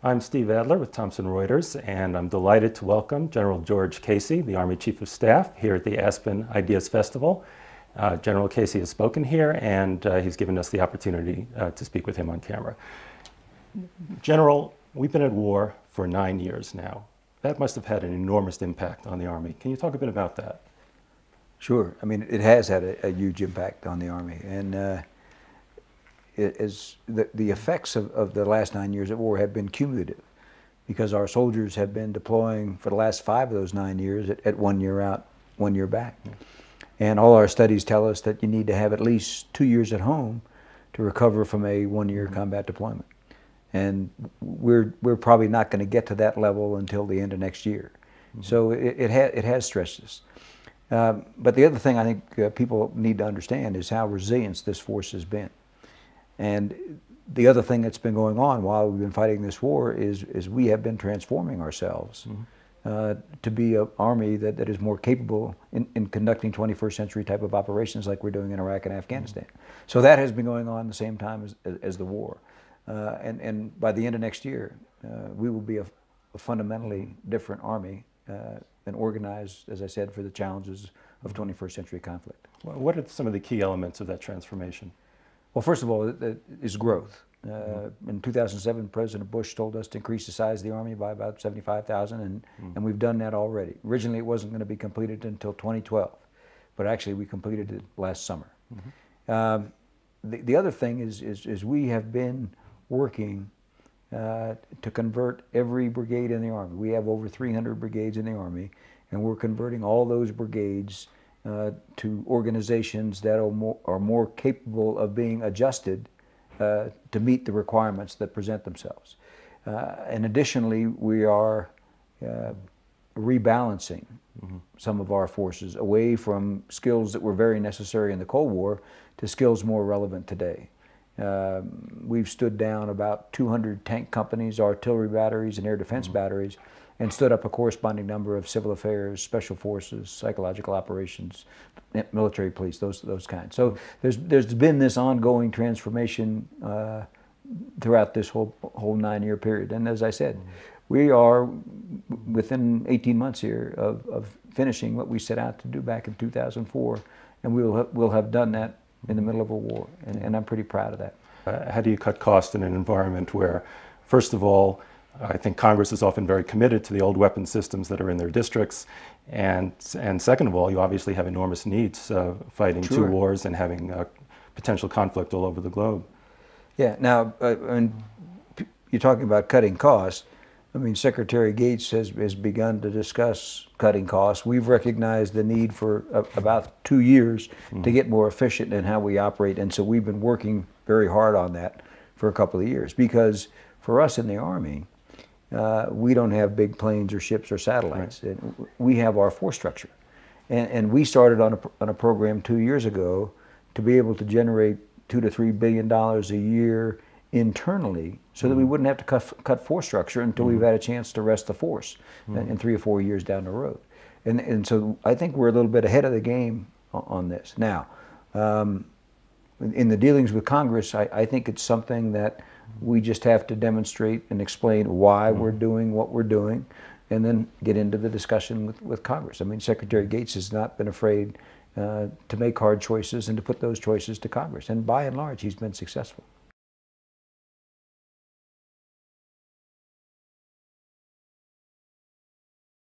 I'm Steve Adler with Thomson Reuters, and I'm delighted to welcome General George Casey, the Army Chief of Staff, here at the Aspen Ideas Festival. General Casey has spoken here, and he's given us the opportunity to speak with him on camera. General, we've been at war for 9 years now. That must have had an enormous impact on the Army. Can you talk a bit about that? Sure. I mean, it has had a huge impact on the Army, and the effects of the last 9 years at war have been cumulative, because our soldiers have been deploying for the last 5 of those 9 years at 1 year out, 1 year back. Yeah. And all our studies tell us that you need to have at least 2 years at home to recover from a 1-year combat deployment. And we're probably not going to get to that level until the end of next year. So it has stressed us. But the other thing I think people need to understand is how resilient this force has been. And the other thing that's been going on while we've been fighting this war is we have been transforming ourselves to be an Army that is more capable in conducting 21st century type of operations like we're doing in Iraq and Afghanistan. So that has been going on at the same time as the war. And by the end of next year, we will be a fundamentally different Army and organized, as I said, for the challenges of 21st century conflict. Well, what are some of the key elements of that transformation? Well, first of all, is growth. In 2007, President Bush told us to increase the size of the Army by about 75,000, and we've done that already. Originally, it wasn't going to be completed until 2012, but actually we completed it last summer. The other thing is we have been working to convert every brigade in the Army. We have over 300 brigades in the Army, and we're converting all those brigades to organizations that are more capable of being adjusted to meet the requirements that present themselves. And additionally, we are rebalancing some of our forces away from skills that were very necessary in the Cold War to skills more relevant today. We've stood down about 200 tank companies, artillery batteries, and air defense batteries, and stood up a corresponding number of civil affairs, special forces, psychological operations, military police, those kinds. So there's been this ongoing transformation throughout this whole 9-year period. And as I said, we are within 18 months here of finishing what we set out to do back in 2004, and we'll have done that in the middle of a war, and I'm pretty proud of that. How do you cut costs in an environment where, first of all, I think Congress is often very committed to the old weapon systems that are in their districts, and second of all, you obviously have enormous needs fighting 2 wars and having potential conflict all over the globe. Yeah. Now, when you're talking about cutting costs, I mean, Secretary Gates has begun to discuss cutting costs. We've recognized the need for about 2 years to get more efficient in how we operate, and so we've been working very hard on that for a couple of years, because for us in the Army, we don't have big planes or ships or satellites. Right. We have our force structure. And we started on a program 2 years ago to be able to generate $2 to $3 billion a year internally, so that we wouldn't have to cut force structure until we've had a chance to rest the force in 3 or 4 years down the road. And so I think we're a little bit ahead of the game on this. Now, in the dealings with Congress, I think it's something that we just have to demonstrate and explain why we're doing what we're doing, and then get into the discussion with Congress. I mean, Secretary Gates has not been afraid to make hard choices and to put those choices to Congress, and by and large, he's been successful.